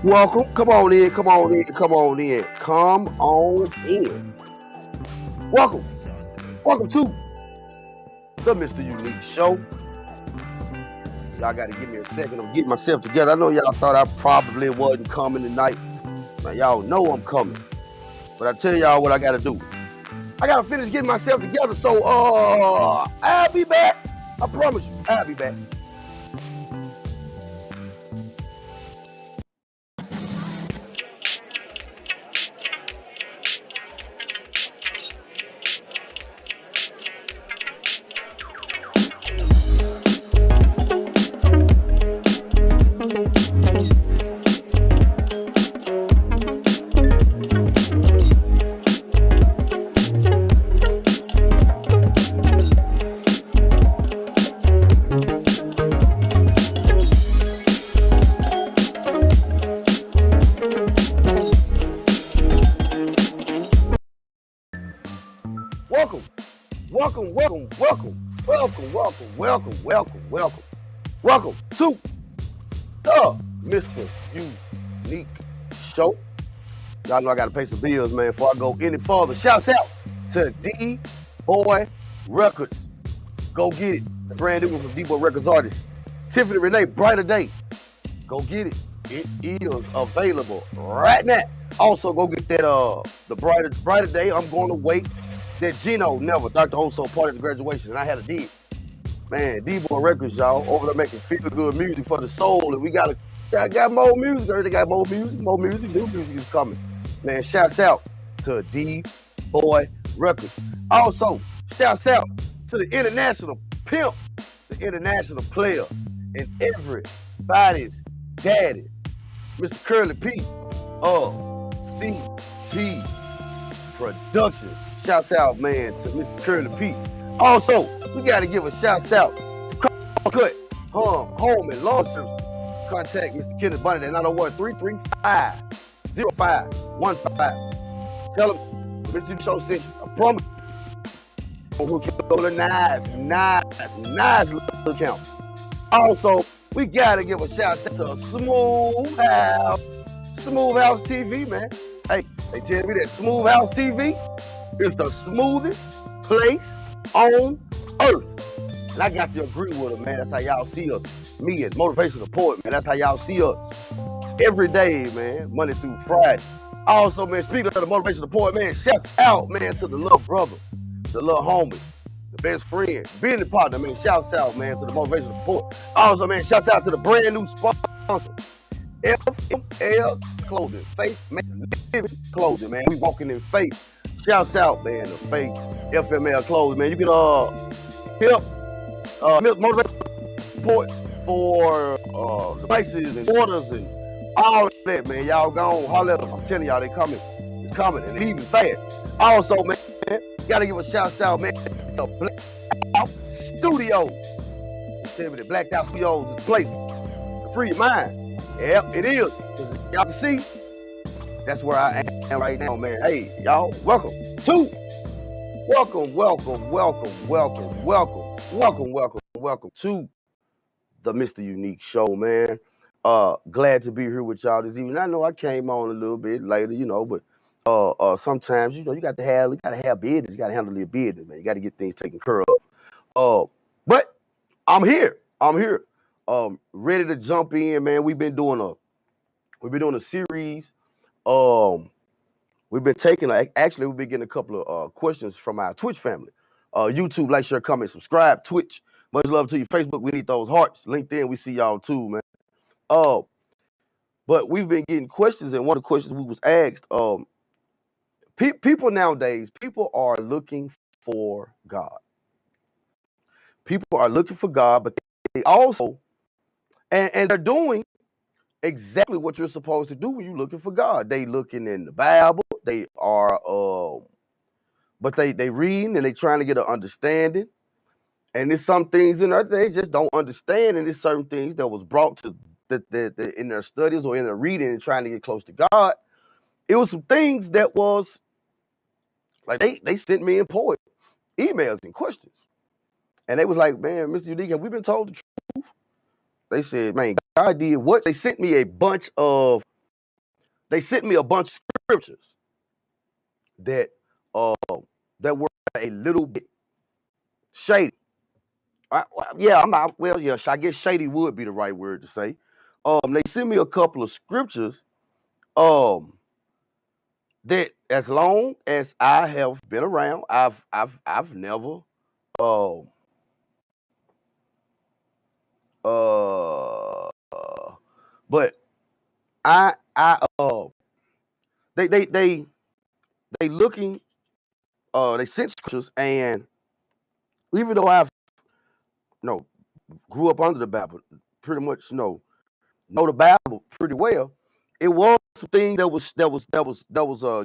Welcome. Come on in. Come on in. Come on in. Come on in. Welcome. Welcome to the MrUnique Show. Y'all got to give me a second. I'm getting myself together. I know y'all thought I probably wasn't coming tonight. Now, y'all know I'm coming. But I tell y'all what I got to do. I got to finish getting myself together. So, I'll be back. I promise you, I'll be back. Welcome, welcome, welcome, welcome, welcome, welcome, welcome, welcome, welcome, welcome to the MrUnique Show. Y'all know I gotta pay some bills, man, before I go any further. Shouts out to DBoy Records. Go get it. The brand new one from DBoy Records artist Tiffany Renee, Brighter Day. Go get it. It is available right now. Also, go get that the brighter Day. I'm going to wait. That Gino Never, Dr. Oso part of the graduation, and I had a dig. Man, DBoy Records, y'all, over there making feel good music for the soul, and we got more music. They got more music, new music is coming. Man, shouts out to DBoy Records. Also, shouts out to the international pimp, the international player, and everybody's daddy, Mr. Curly P of CP Productions. Shouts out, man, to Mr. Curly P. Also, we got to give a shouts out to CrossCut, home and lawn service. Contact Mr. Kenneth Bunny at 901-335-0515. Tell him Mr. Show sent you. I promise. Who can go to nice little account. Also, we got to give a shout out to SmooveHouseTV, man. Hey, they tell me that SmooveHouseTV is the smoothest place on earth. And I got to agree with them, man. That's how y'all see us. Me as motivational support, man. That's how y'all see us. Every day, man. Monday through Friday. Also, man, speaking of the motivational support, man, shouts out, man, to the little brother, the little homie, the best friend, business partner, man. Shouts out, man, to the motivational support. Also, man, shouts out to the brand new sponsor, FML Clothing. Faith Living Clothing, man. We walking in faith. Shouts out, man, to Faith FML Clothes, man. You can help motivate support for devices and orders and all that, man. Y'all go on, holler at them. I'm telling y'all, they coming. It's coming, and leaving fast. Also, man, gotta give a shout out, man, to Blackout Studios. Tell me that Blackout Studios is a place to free your mind. Yep, it is. Y'all can see. That's where I am right now, man. Hey, y'all, welcome to the MrUnique Show, man. Glad to be here with y'all this evening. I know I came on a little bit later, but sometimes, you gotta have business. You gotta handle your business, man. You gotta get things taken care of. But I'm here. Ready to jump in, man. We've been doing a series. We've been getting a couple of questions from our Twitch family. YouTube, like, share, comment, subscribe. Twitch, much love to you. Facebook, we need those hearts. LinkedIn, we see y'all too, man. But we've been getting questions, and one of the questions we was asked, people nowadays, people are looking for God. People are looking for God, but they also, and they're doing exactly what you're supposed to do when you're looking for God. They looking in the Bible. They are, but they reading and they trying to get an understanding. And there's some things in there they just don't understand, and there's certain things that was brought to the in their studies or in their reading and trying to get close to God. It was some things that was like they sent me in poet emails and questions, and they was like, "Man, Mr. Unique, have we been told the truth?" They said, "Man, God did what?" They sent me a bunch of scriptures that uh that were a little bit shady. Yeah, I'm not. Well, yeah, I guess shady would be the right word to say. They sent me a couple of scriptures. That as long as I have been around, I've never, uh, uh, but they they they they looking, they sent scriptures, and even though I've, you know, grew up under the Bible, pretty much, know the Bible pretty well. It was something that was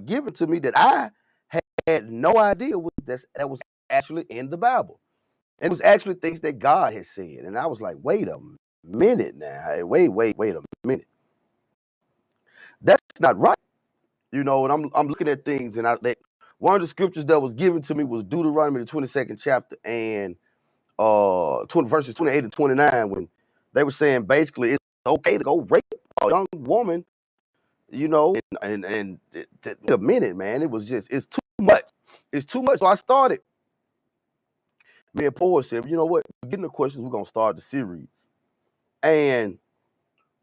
given to me that I had no idea that was actually in the Bible. And it was actually things that God had said. And I was like, wait a minute now. Hey, wait a minute. That's not right. And I'm looking at things, and one of the scriptures that was given to me was Deuteronomy, the 22nd chapter, and 20 verses 28 and 29, when they were saying basically it's okay to go rape a young woman, and a minute, man. It's too much. It's too much. So I started. Me and Paul said, you know what? Getting the questions, we're gonna start the series. And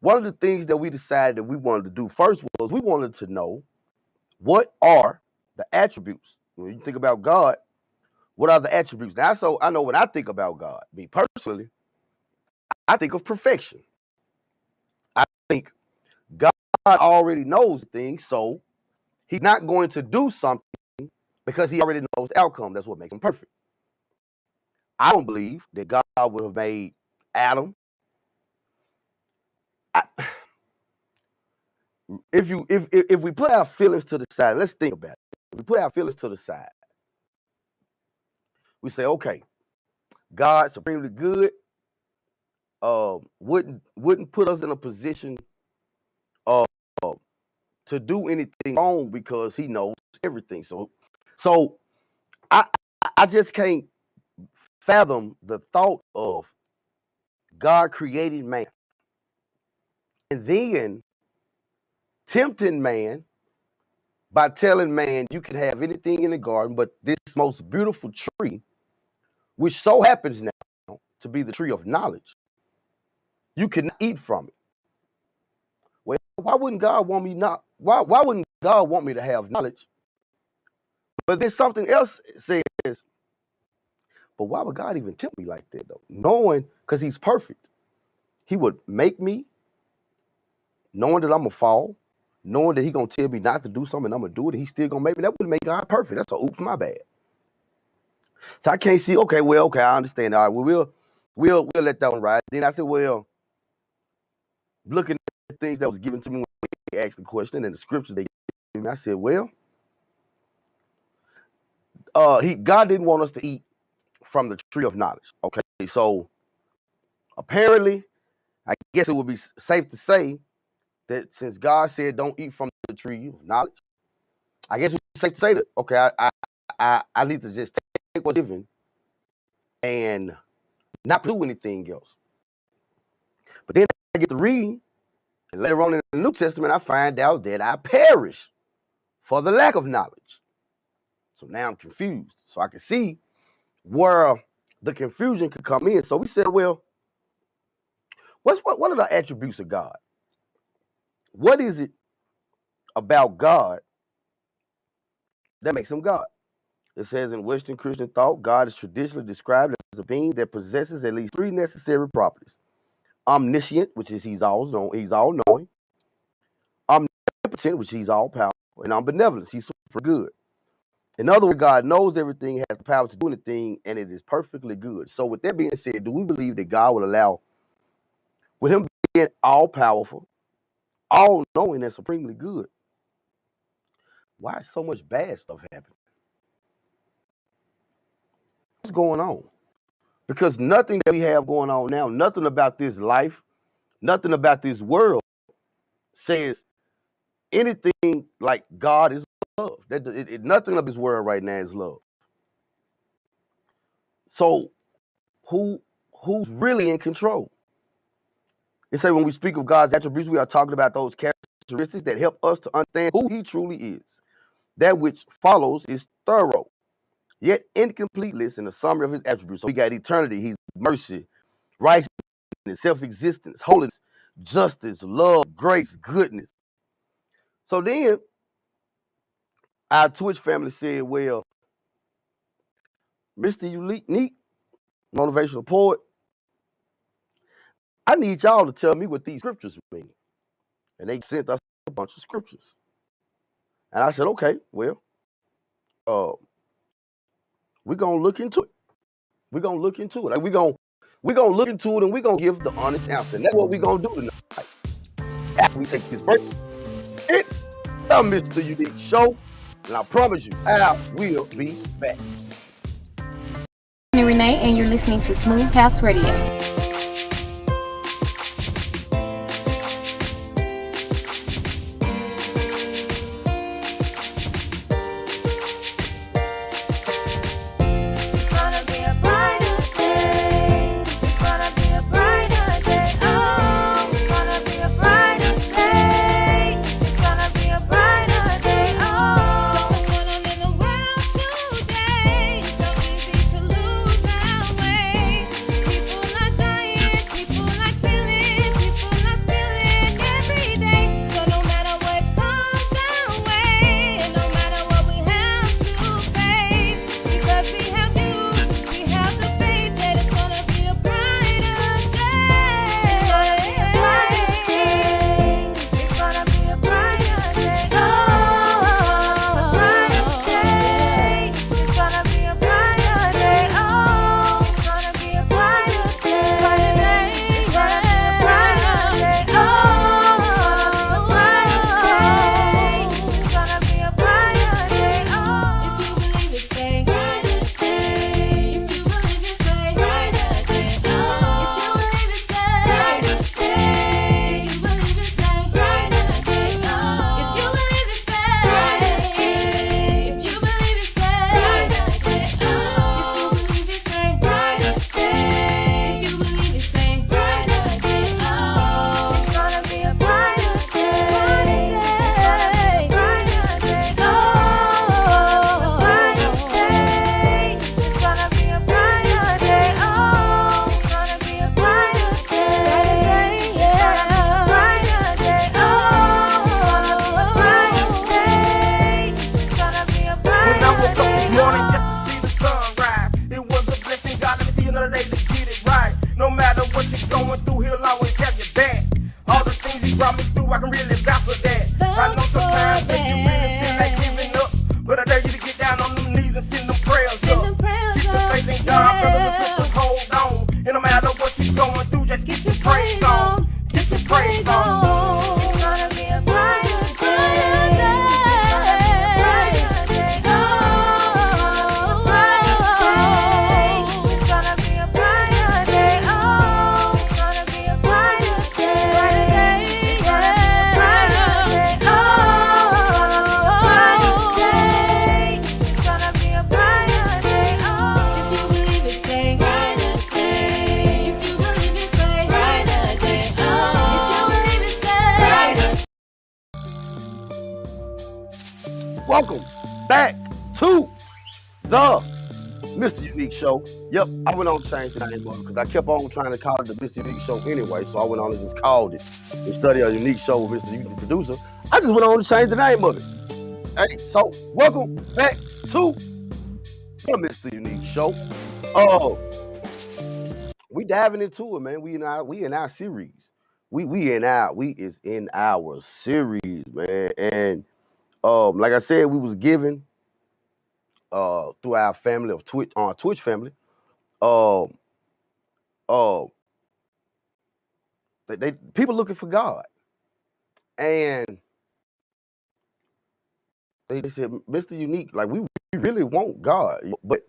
one of the things that we decided that we wanted to do first was we wanted to know what are the attributes. When you think about God, what are the attributes? Now, so I know when I think about God, me personally, I think of perfection. I think God already knows things, so he's not going to do something because he already knows the outcome. That's what makes him perfect. I don't believe that God would have made Adam. If we put our feelings to the side, let's think about it. If we put our feelings to the side, we say, okay, God supremely good, wouldn't put us in a position uh, to do anything wrong because he knows everything. So I just can't fathom the thought of God creating man and then tempting man by telling man you can have anything in the garden but this most beautiful tree, which so happens now to be the tree of knowledge, you cannot eat from it. Well, why wouldn't God want me not? Why wouldn't God want me to have knowledge? But then something else says, but why would God even tempt me like that though? Knowing, because he's perfect, he would make me, knowing that I'm gonna fall, knowing that he gonna tell me not to do something, and I'm gonna do it, and he's still gonna make me. That would make God perfect. That's a oops, my bad. So I can't see. Okay, I understand. All right, we'll let that one ride. Then I said, well, looking at the things that was given to me when they asked the question and the scriptures they gave me, I said, well, God didn't want us to eat from the tree of knowledge. Okay, so apparently, I guess it would be safe to say that since God said don't eat from the tree of knowledge, I guess it's safe to say that, okay, I need to just take what's given and not do anything else. But then I get to read, and later on in the New Testament, I find out that I perish for the lack of knowledge. So now I'm confused. So I can see where the confusion could come in. So we said, well, what are the attributes of God? What is it about God that makes him God? It says in Western Christian thought, God is traditionally described as a being that possesses at least three necessary properties: omniscient, which is he's all knowing; omnipotent, which he's all powerful; and omnibenevolent, he's super good. In other words, God knows everything, has the power to do anything, and it is perfectly good. So with that being said, do we believe that God would allow, with him being all powerful, all-knowing and supremely good, why is so much bad stuff happening? What's going on? Because nothing that we have going on now, nothing about this life, nothing about this world says anything like God is love. Nothing of this world right now is love. So who's really in control? They say when we speak of God's attributes, we are talking about those characteristics that help us to understand who he truly is. That which follows is thorough, yet incomplete list in the summary of his attributes. So we got eternity, he's mercy, righteousness, self-existence, holiness, justice, love, grace, goodness. So then our Twitch family said, well, Mr. Unique, motivational poet, I need y'all to tell me what these scriptures mean. And they sent us a bunch of scriptures. And I said, okay, well, we're going to look into it. We're going to look into it. Like, we're going to look into it and we're going to give the honest answer. And that's what we're going to do tonight. After we take this break, it's the Mr. Unique Show. And I promise you, I will be back. I'm Renee, and you're listening to Smooth House Radio. Welcome back to the Mr. Unique Show. Yep, I went on to change the name because I kept on trying to call it the Mr. Unique Show anyway, so I went on and just called it instead of a unique show with Mr. Unique ThaProducer. I just went on to change the name of it. Hey, so welcome back to the Mr. Unique Show. We diving into it, man. We in our series. We is in our series, man. And like I said, we was given through our family of Twitch family. They people looking for God. And they said, Mr. Unique, like we really want God, but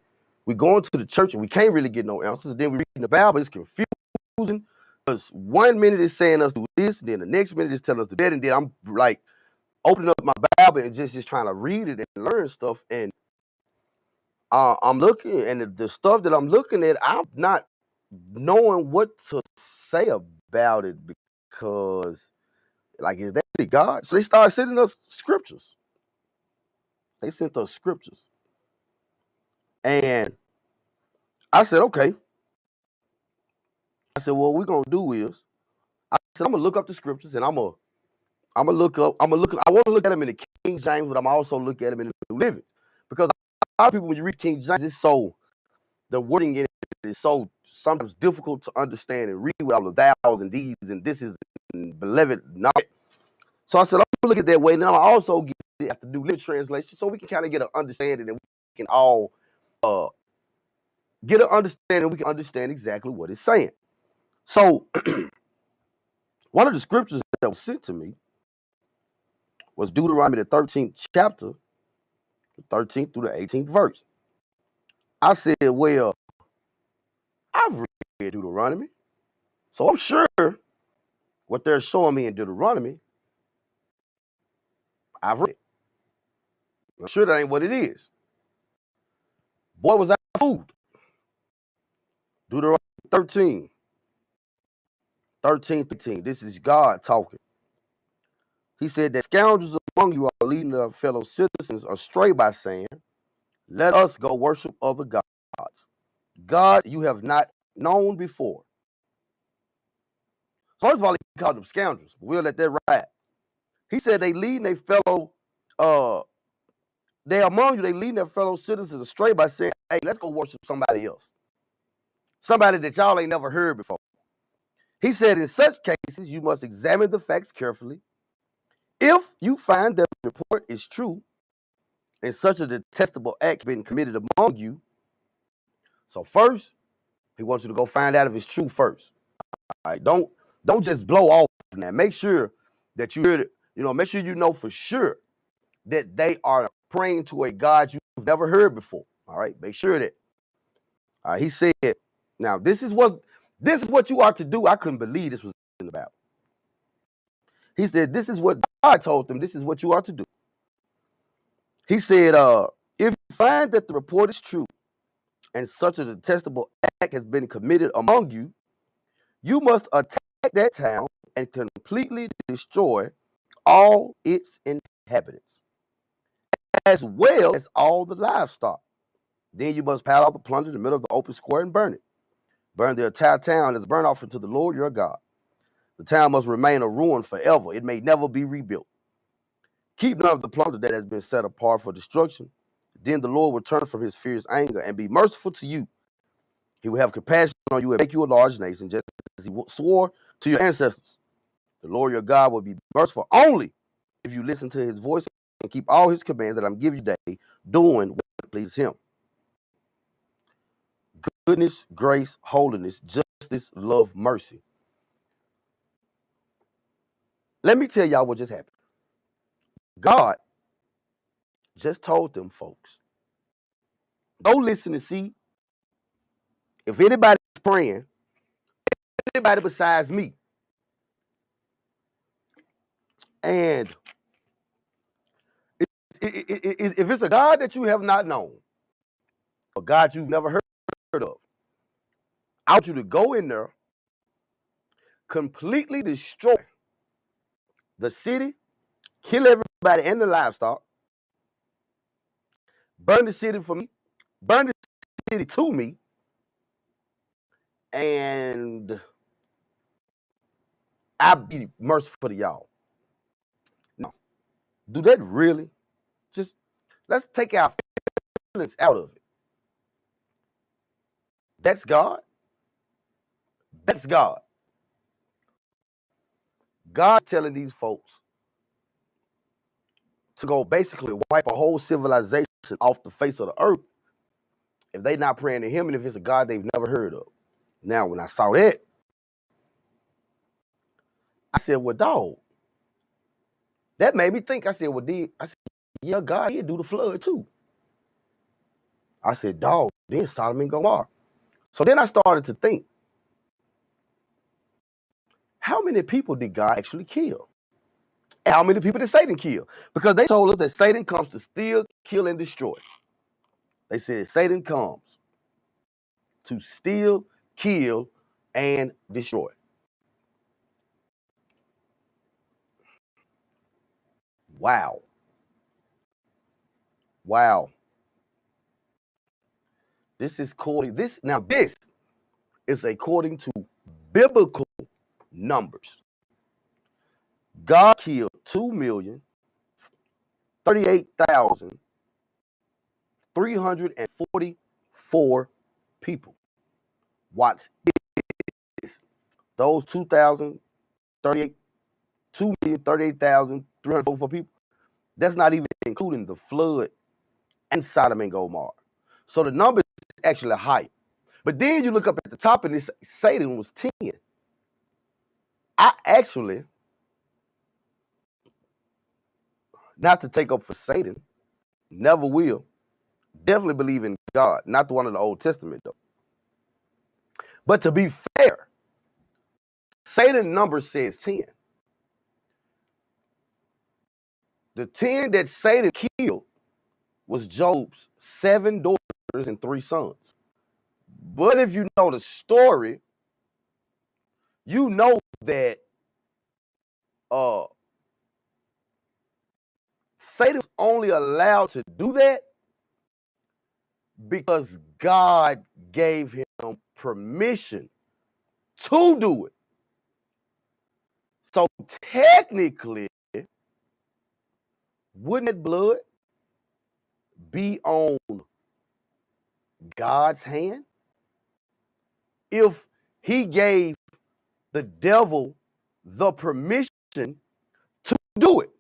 we going to the church and we can't really get no answers. Then we reading the Bible, it's confusing. Because 1 minute it's saying us do this, then the next minute it's telling us to do that, and then I'm like opening up my Bible and just trying to read it and learn stuff. And I'm looking, and the stuff that I'm looking at, I'm not knowing what to say about it because, like, is that really God? So they started sending us scriptures. They sent us scriptures. And I said, okay. I said, well, what we're going to do is, I said, I'm going to look up the scriptures and I want to look at them in the King James, but I'm also look at them in the New Living. Because a lot of people, when you read King James, the wording in it is so sometimes difficult to understand and read with all the thous and these and this is and beloved. Not. So I said, I'm going to look at that way. And I'm also get it at the New Living Translation so we can kind of get an understanding and we can all get an understanding. We can understand exactly what it's saying. So one of the scriptures that was sent to me was Deuteronomy, the 13th chapter, the 13th through the 18th verse. I said, well, I've read Deuteronomy, so I'm sure what they're showing me in Deuteronomy, I've read. I'm sure that ain't what it is. Boy, was I fooled. Deuteronomy 13, 15. This is God talking. He said that scoundrels among you are leading their fellow citizens astray by saying, let us go worship other gods. God you have not known before. First of all, he called them scoundrels. We'll let that ride. He said they leading their fellow, they among you, they leading their fellow citizens astray by saying, hey, let's go worship somebody else. Somebody that y'all ain't never heard before. He said in such cases, you must examine the facts carefully. If you find that the report is true and such a detestable act been committed among you, so first, he wants you to go find out if it's true first. All right, don't just blow off from that. Make sure that you hear it, make sure you know for sure that they are praying to a God you've never heard before. All right, make sure that. He said, now this is what you are to do. I couldn't believe this was in the Bible. He said, this is what God told them. This is what you are to do. He said, if you find that the report is true and such a detestable act has been committed among you, you must attack that town and completely destroy all its inhabitants, as well as all the livestock. Then you must pile out the plunder in the middle of the open square and burn it. Burn the entire town as a burnt offering to the Lord your God. The town must remain a ruin forever. It may never be rebuilt. Keep none of the plunder that has been set apart for destruction. Then the Lord will turn from his fierce anger and be merciful to you. He will have compassion on you and make you a large nation, just as he swore to your ancestors. The Lord your God will be merciful only if you listen to his voice and keep all his commands that I'm giving you today, doing what pleases him. Goodness, grace, holiness, justice, love, mercy. Let me tell y'all what just happened. God just told them folks, go listen and see if anybody's praying, anybody besides me. And if it's a God that you have not known, a God you've never heard of, I want you to go in there, completely destroy the city, kill everybody and the livestock, burn the city for me, burn the city to me, and I'll be merciful to y'all. No. Do that really? Just let's take our feelings out of it. That's God. That's God. God telling these folks to go basically wipe a whole civilization off the face of the earth if they not praying to him and if it's a God they've never heard of. Now, when I saw that, I said, well, dog, That made me think. I said, yeah, God did do the flood too. I said, dog, then Sodom and Gomorrah. So then I started to think, how many people did God actually kill? And how many people did Satan kill? Because they told us that Satan comes to steal, kill, and destroy. They said Satan comes to steal, kill, and destroy. Wow. Wow. This is according to biblical numbers. God killed 2,038,344 people. Watch this. Those 2,038,344 people, that's not even including the flood and Sodom and Gomorrah. So the number is actually high. But then you look up at the top and Satan was 10. I actually, not to take up for Satan, never will, definitely believe in God, not the one in the Old Testament though. But to be fair, Satan's number says 10. The 10 that Satan killed was Job's 7 daughters and 3 sons. But if you know the story, you know that Satan's only allowed to do that because God gave him permission to do it. So technically, wouldn't that blood be on God's hand? If he gave the devil the permission to do it,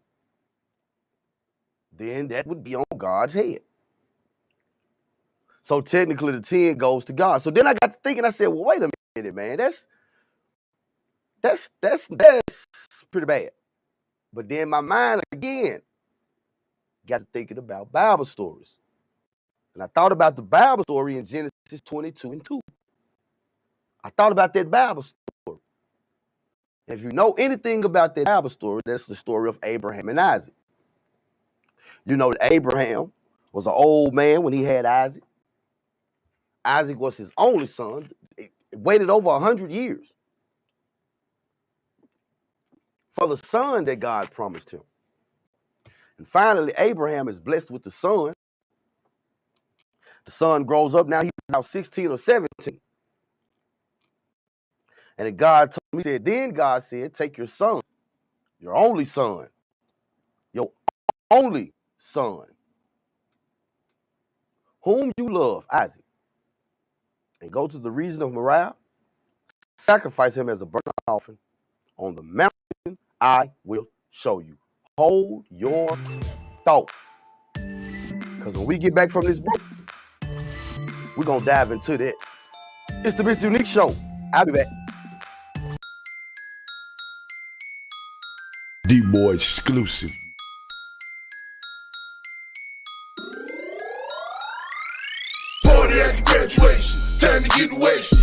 then that would be on God's head. So technically the 10 goes to God. So then I got to thinking, I said, well, wait a minute, man, that's pretty bad. But then my mind again got to thinking about Bible stories. And I thought about the Bible story in Genesis 22:2. I thought about that Bible story. If you know anything about that Bible story, that's the story of Abraham and Isaac. You know that Abraham was an old man when he had Isaac. Isaac was his only son. It waited over 100 years for the son that God promised him. And finally, Abraham is blessed with the son. The son grows up. Now he's about 16 or 17. And then God told me, God said, take your son, your only son, whom you love, Isaac, and go to the region of Moriah, sacrifice him as a burnt offering on the mountain I will show you. Hold your thought. Because when we get back from this break, we're going to dive into that. It's the MrUnique Show. I'll be back. DBoy exclusive. Party at the graduation, time to get wasted.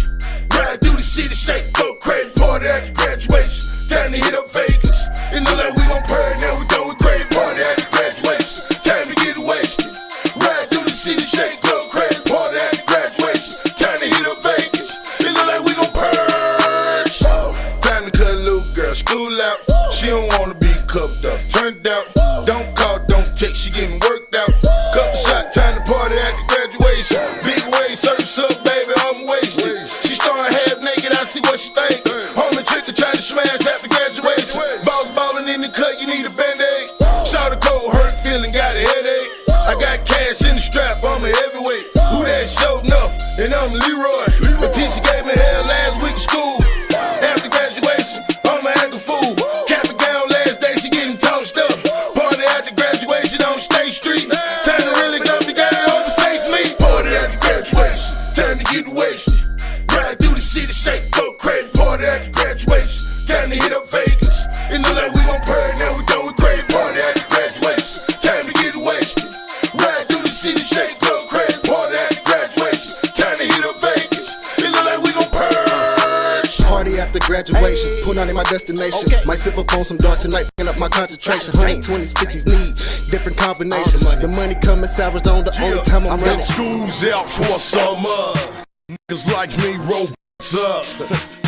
Ride through the city, shake, go crazy. Party at the graduation, time to hit up Vegas. It look like we gon' party, now we done with crazy. Party at the graduation, time to get wasted. Ride through the city, shake, go crazy. Party at the graduation, time to hit up Vegas. It look like we gon' purge. Time to cut a little girl school out. She don't wanna be cuffed up, turned out. Don't call, don't text, she getting worked out. Couple shot, time to party at the graduation. Big wave, surf's up, baby, I'm wasted. She starting half naked, I see what she think. Homie trick to try to smash after graduation. Boss ballin' in the cut, you need a band-aid. Shout a cold, hurt feeling, got a headache. I got cash in the strap, I'm a heavyweight. Who that showed enough? And I'm Leroy. The teacher gave me hell last week in school. After graduation, I'ma act a fool. Cap it down last day, she getting tossed up. Party at the graduation on State Street. Time to really come together over Saints Meet. Party at the graduation, time to get wasted. Ride through the city, shake, go crazy. Party at the graduation, time to hit up Vegas. It look like we gon' party, now we done with crazy. Party out in my destination. Might sip up on some dark tonight, picking up my concentration. 120s, 50s need different combinations. The money coming salvage on the only time I'm ready. School's out for summer. Niggas like me roll up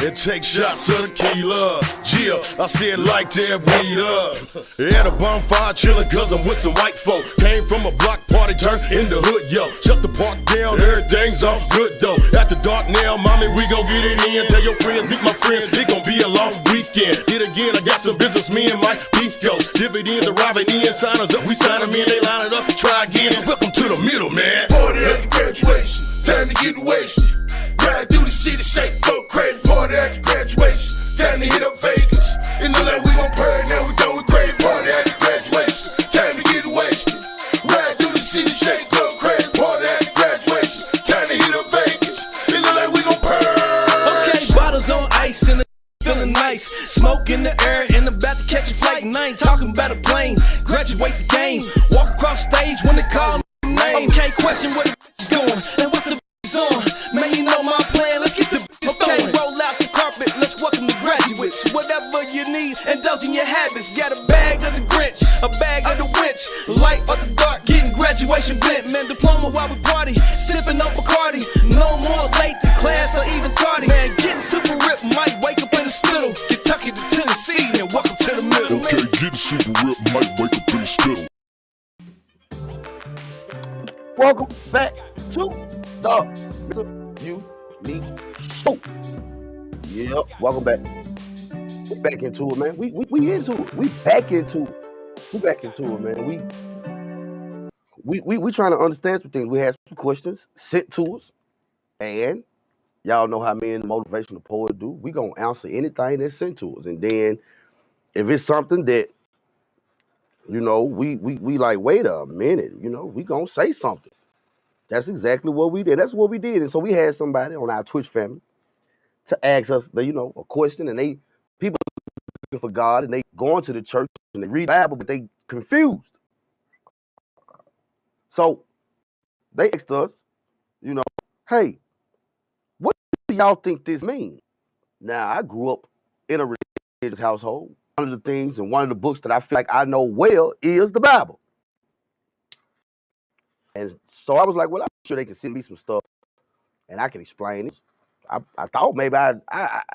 and take shots of tequila. Yeah, I said like that weed up. At a bonfire chillin' cause I'm with some white folk. Came from a block party, turned in the hood, yo. Shut the park down, everything's all good though. After dark now, mommy, we gon' get it in. Tell your friends, meet my friends, it gon' be a long weekend. Hit again, I got some business, me and my beef go. Dividends arriving in, sign us up, we sign them in, they line it up, try again. Welcome to the middle, man. Party at the graduation, time to get wasted. Ride through the city, shake, go crazy. Party after graduation, time to hit up Vegas. In the lane, we gon' party, now we done with crazy. Party after graduation, time to get wasted. Ride through the city, shake, go crazy. Party after graduation, time to hit up Vegas. In the lane, we gon' party. Okay, bottles on ice and the feeling nice. Smoke in the air and about to catch a flight. And I ain't talking about a plane. Graduate the game, walk across stage when they call me name. Okay, question where the is going and what the is on. Man, you know my plan, let's get the bitches okay, roll out the carpet, let's welcome the graduates. Whatever you need, indulge in your habits. Got a bag of the Grinch, a bag of the winch. Light or the dark, getting graduation bent. Man, diploma while we party, sipping on Bacardi. No more late to class or even tardy. Man, getting super ripped, might wake up in the spittle. Kentucky to Tennessee, and welcome to the middle. Okay, getting super ripped, might wake up in the spittle. Welcome back to the MrUnique Show. Yep, welcome back. We back into it, man. We into it. We back into it. We back into it, man. We trying to understand some things. We had some questions sent to us, and y'all know how me and the motivational poet do. We gonna answer anything that's sent to us, and then if it's something that we like, wait a minute, we gonna say something. That's exactly what we did. That's what we did. And so we had somebody on our Twitch family to ask us, a question, and people looking for God, and they going to the church and they read the Bible, but they confused. So they asked us, hey, what do y'all think this means? Now, I grew up in a religious household. One of the things and one of the books that I feel like I know well is the Bible. And so I was like, well, I'm sure they can send me some stuff and I can explain it. I thought maybe I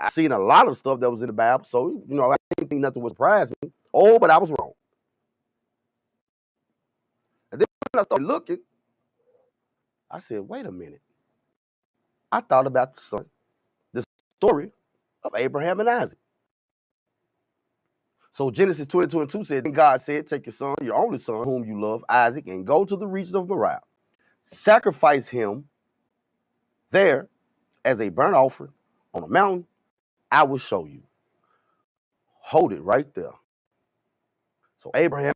seen a lot of stuff that was in the Bible. So, I didn't think nothing would surprise me. Oh, but I was wrong. And then when I started looking, I said, wait a minute. I thought about the story of Abraham and Isaac. So Genesis 22:2 said, then God said, take your son, your only son, whom you love, Isaac, and go to the region of Moriah. Sacrifice him there as a burnt offering on a mountain. I will show you. Hold it right there. So Abraham,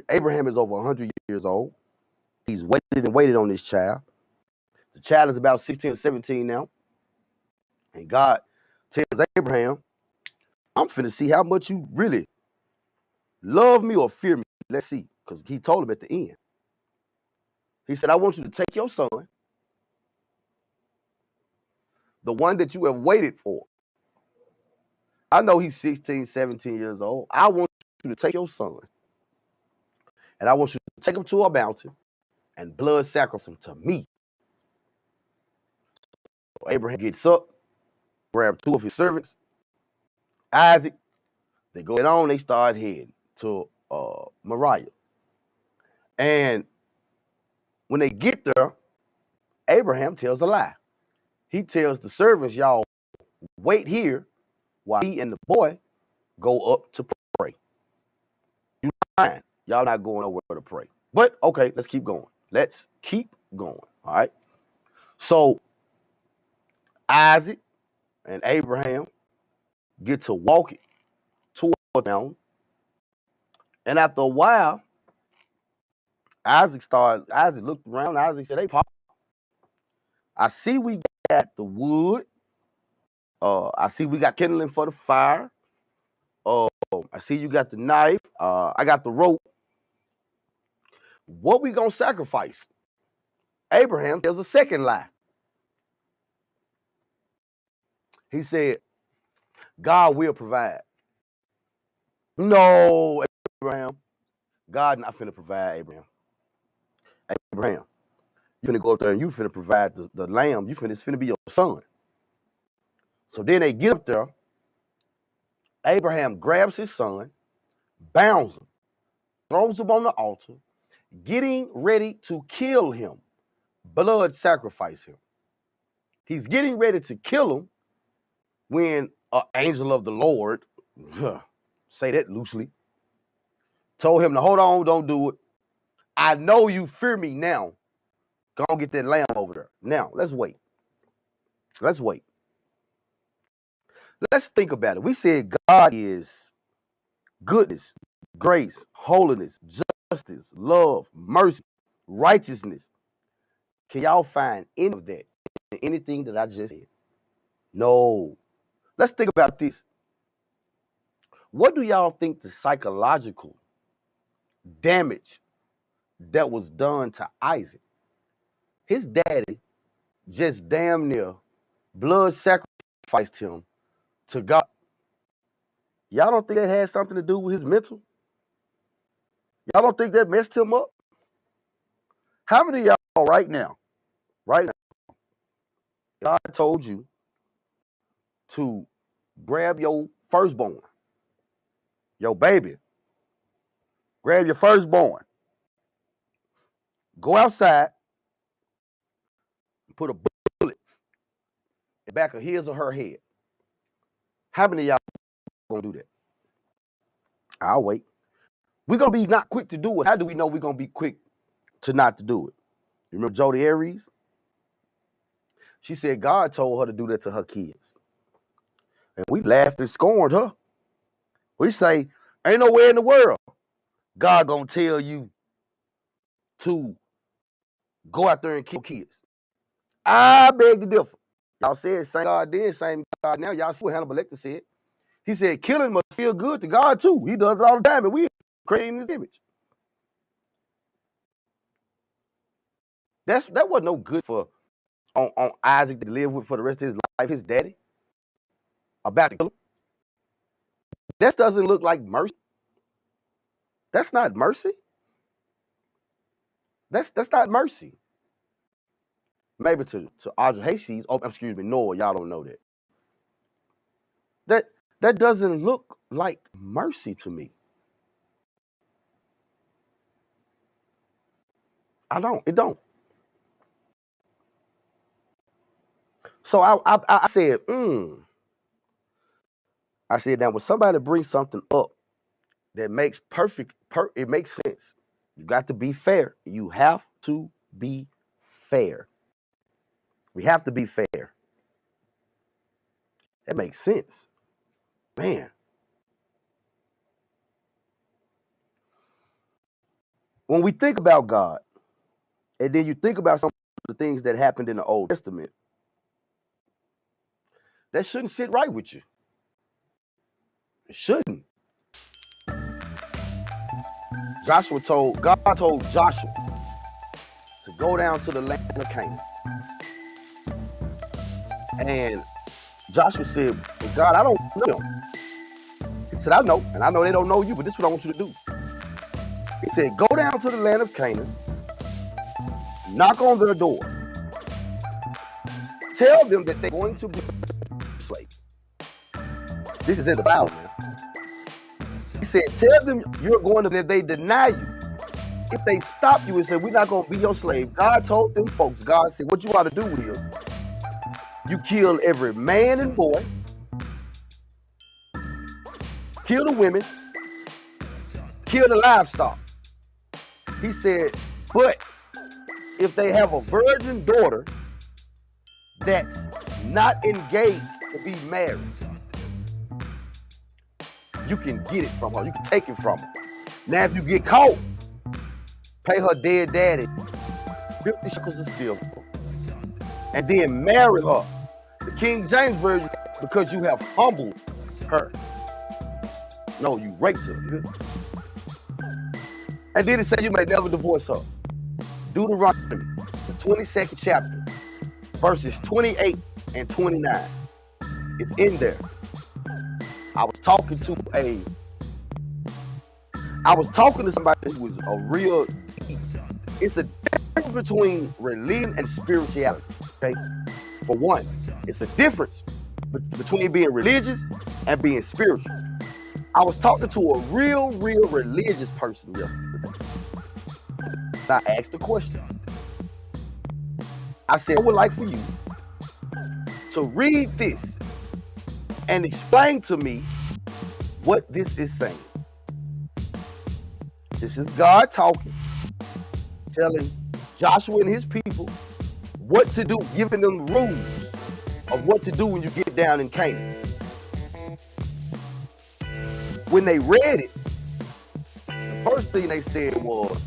Abraham is over 100 years old. He's waited on this child. The child is about 16 or 17 now. And God tells Abraham, I'm finna see how much you really love me or fear me. Let's see, because he told him at the end. He said, I want you to take your son, the one that you have waited for. I know he's 16, 17 years old. I want you to take your son, and I want you to take him to a mountain and blood sacrifice him to me. So Abraham gets up, grabs two of his servants, Isaac. They go on, they start heading to Moriah. And when they get there, Abraham tells a lie. He tells the servants, y'all wait here while he and the boy go up to pray. You lying. Y'all not going nowhere to pray. But okay, let's keep going. All right. So Isaac and Abraham get to walking toward the mountain. And after a while, Isaac looked around. Isaac said, hey, Pop, I see we got the wood. I see we got kindling for the fire. I see you got the knife. I got the rope. What we gonna sacrifice? Abraham tells a second lie. He said, God will provide. No, Abraham. God not finna provide, Abraham. Abraham, you finna go up there and you finna provide the lamb. It's finna be your son. So then they get up there. Abraham grabs his son, bounds him, throws him on the altar, getting ready to kill him, blood sacrifice him. He's getting ready to kill him when an angel of the Lord, say that loosely, told him to hold on, don't do it. I know you fear me now. Go get that lamb over there. Now, let's wait. Let's wait. Let's think about it. We said God is goodness, grace, holiness, justice, love, mercy, righteousness. Can y'all find any of that in anything that I just said? No. Let's think about this. What do y'all think the psychological damage that was done to Isaac? His daddy just damn near blood sacrificed him to God. Y'all don't think that had something to do with his mental? Y'all don't think that messed him up? How many of y'all right now, God told you to grab your firstborn, your baby, grab your firstborn, go outside, and put a bullet in the back of his or her head. How many of y'all gonna do that? I'll wait. We're gonna be not quick to do it. How do we know we're gonna be quick to not to do it? You remember Jody Aries? She said God told her to do that to her kids. And we laughed and scorned her. We say, ain't nowhere in the world God gonna tell you to go out there and kill kids. I beg to differ. Y'all said same God then, same God now. Y'all see what Hannibal Lecter said. He said killing must feel good to God too. He does it all the time, and we creating his image. That wasn't no good for on Isaac to live with for the rest of his life, his daddy. About to kill him. That doesn't look like mercy. That's not mercy. That's not mercy. Maybe to Audrey Hayes, Noah, y'all don't know that. That doesn't look like mercy to me. It don't. So I said, I said, now when somebody brings something up that makes it makes sense. You got to be fair. You have to be fair. We have to be fair. That makes sense. Man. When we think about God, and then you think about some of the things that happened in the Old Testament, that shouldn't sit right with you. It shouldn't. God told Joshua to go down to the land of Canaan. And Joshua said, well, God, I don't know them. He said, I know, and I know they don't know you, but this is what I want you to do. He said, go down to the land of Canaan, knock on their door, tell them that they're going to be slaves. This is in the Bible, man. He said, tell them you're going to, if they deny you, if they stop you and say, we're not going to be your slave, God told them folks, God said, what you ought to do is, you kill every man and boy, kill the women, kill the livestock. He said, but if they have a virgin daughter that's not engaged to be married, you can get it from her. You can take it from her. Now, if you get caught, pay her dead daddy 50 shekels of silver and then marry her. The King James Version, because you have humbled her. No, you raped her. And then it said you may never divorce her. Deuteronomy, the 22nd chapter, verses 28 and 29. It's in there. I was talking to somebody who was a real. It's a difference between religion and spirituality. Okay, for one, it's a difference between being religious and being spiritual. I was talking to a real religious person yesterday. I asked the question. I said, I would like for you to read this and explain to me what this is saying. This is God talking, telling Joshua and his people what to do, giving them rules of what to do when you get down in Canaan. When they read it, the first thing they said was,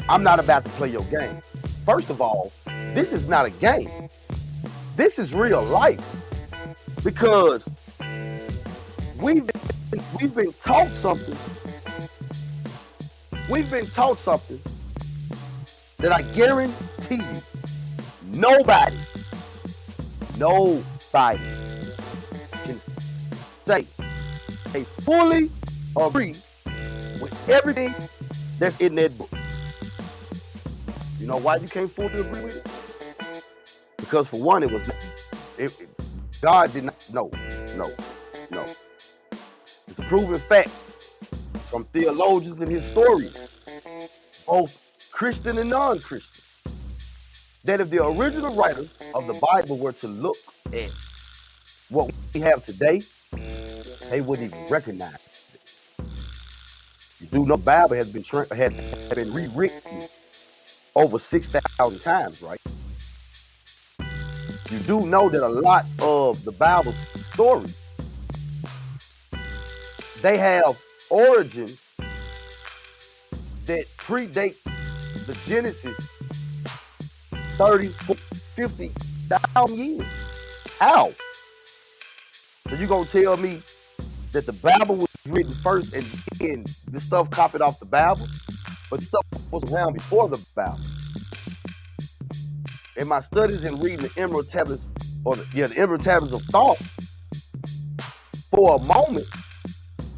I'm not about to play your game. First of all, this is not a game. This is real life. Because we've been taught something. We've been taught something that I guarantee you, nobody can say they fully agree with everything that's in that book. You know why you can't fully agree with it? Because for one, God did not. No. It's a proven fact from theologians and historians, both Christian and non-Christian, that if the original writers of the Bible were to look at what we have today, they wouldn't even recognize it. You do know the Bible has been rewritten over 6,000 times, right? You do know that a lot of the Bible stories, they have origins that predate the Genesis 30, 50,000 years. How? So you gonna tell me that the Bible was written first and then the stuff copied off the Bible? But stuff was around before the Bible. In my studies and reading the Emerald Tablets, the Emerald Tablets of Thought, for a moment,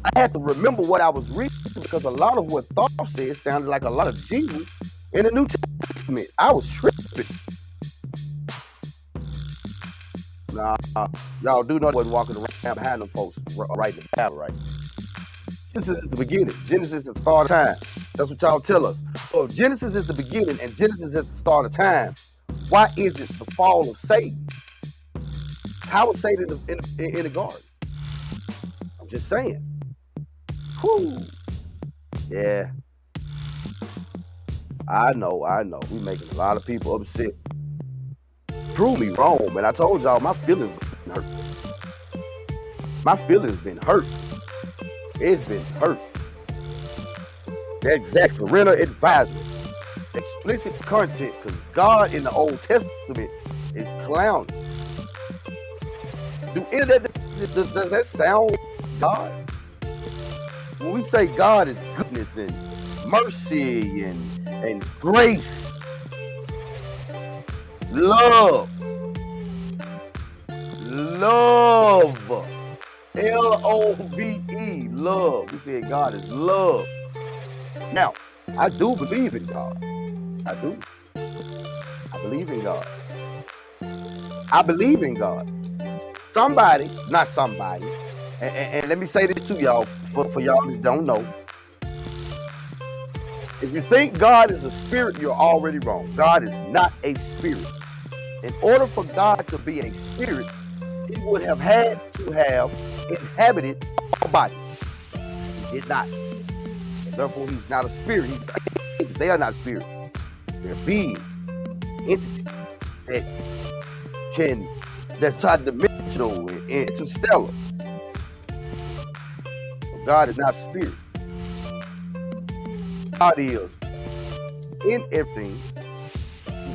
I had to remember what I was reading because a lot of what Thought said sounded like a lot of Jesus in the New Testament. I was tripping. Nah, y'all do know I wasn't walking around behind them folks writing the Bible, right? Genesis is the beginning. Genesis is the start of time. That's what y'all tell us. So if Genesis is the beginning and Genesis is the start of time, why is it the fall of Satan? How was Satan in the garden? I'm just saying. Whew. Yeah. I know. We making a lot of people upset. Prove me wrong, man. I told y'all my feelings been hurt. My feelings been hurt. It's been hurt. Exact parental advisory. Explicit content, because God in the Old Testament is clowning. Does that sound like God? When we say God is goodness and mercy and grace, love, L-O-V-E, love. We say God is love. Now, I do believe in God. I do. I believe in God. I believe in God. Somebody, not somebody, and let me say this to y'all, for y'all that don't know. If you think God is a spirit, you're already wrong. God is not a spirit. In order for God to be a spirit, he would have had to have inhabited a body. He did not. Therefore, he's not a spirit. They are not spirits. They're beings, entities that's tridimensional and interstellar. So God is not a spirit. God is in everything.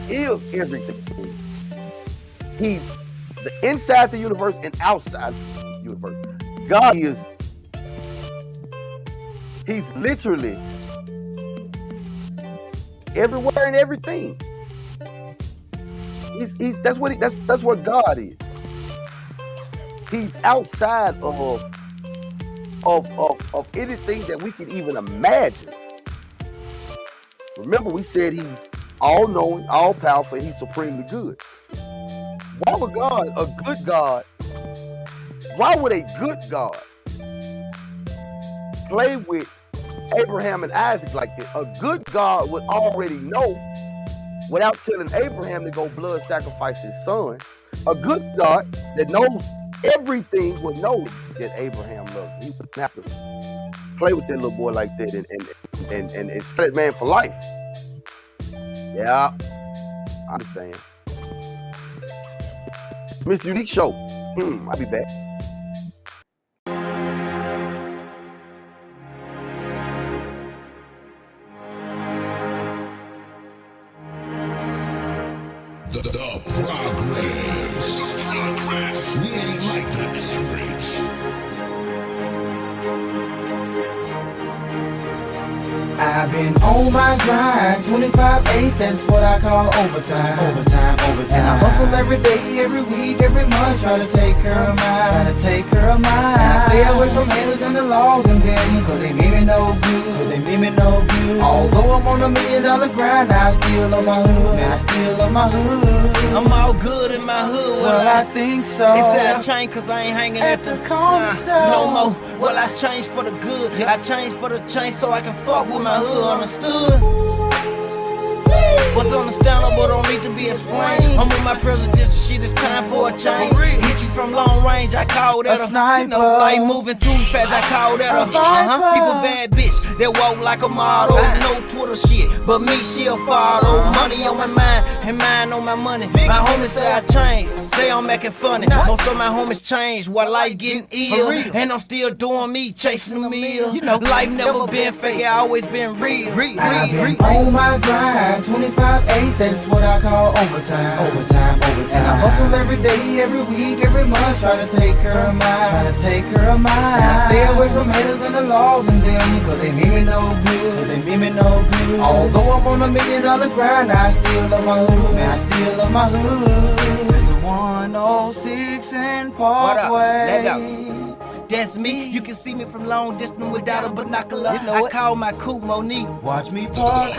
He is everything. He's the inside the universe and outside the universe. God he's literally everywhere and everything. That's what God is. He's outside of of anything that we can even imagine. Remember, we said he's all-knowing, all-powerful, and he's supremely good. Why would God, a good God, why would a good God play with Abraham and Isaac like this? A good God would already know without telling Abraham to go blood sacrifice his son. A good God that knows everything would know that Abraham loved him. He wouldn't have to play with that little boy like that and set that man for life. Yeah, I understand. MrUnique Show. I'll be back. The progress. We ain't like the average. I've been on my grind, 25/8, that's what I call overtime. Overtime. And I hustle every day, every week, every month, trying to take care of mine. And I stay away from haters and the laws and them, cause they mean me no good. Although I'm on $1 million grind, I still love my hood. I'm all good in my hood. Well, I think so. They said I changed cause I ain't hanging at the corner store. No more. Well, I changed for the good. I changed for the change so I can fuck with my hood. Understood? What's understandable don't need to be explained. I'm with my presidential shit, it's time for a change. Hit you from long range, I call that a sniper. You know, like moving too fast, I call that a People bad bitch that walk like a model. No Twitter shit, but me she'll follow. Money on my mind and mind on my money. My homies say I changed, say I'm acting funny. Most of my homies changed while life getting ill, and I'm still doing me, chasing the meal. You know, life never been fake, I always been real. I've been on my grind, 25/8, that's what I call overtime. And I hustle every day, every week, every month, trying to take care of mine. And I stay away from haters and the laws and them, cause they mean me no good. Although I'm on $1 million grind, I still love my hood. It's the 106 and Parkway. That's me. You can see me from long distance without a binocular. I call my coupe Monique. Watch me park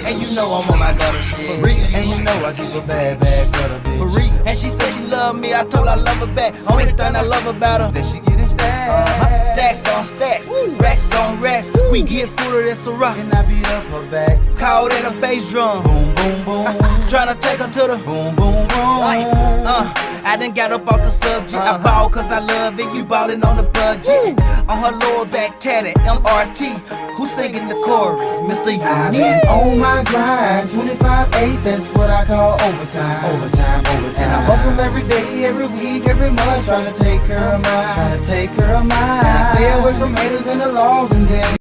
And you know I'm on my gutter shit. For real. And you know I keep a bad gutter bitch. For real. And she said she love me. I told her I love her back. Only thing I love about her. Then she getting stacks. Stacks on stacks. Racks on racks. We get food that's a rock. And I beat up her back. Call that a bass drum. Boom, boom, boom. Tryna take her to the boom, boom, boom. I done got up off the subject. I ball cause I love it. You ballin' on the budget. On her lower back tatted, MRT. Who singing the chorus? MrUnique. I've been on my grind, 25/8, that's what I call overtime. And I hustle every day, every week, every month, trying to take care of mine. And I stay away from haters and the laws and them.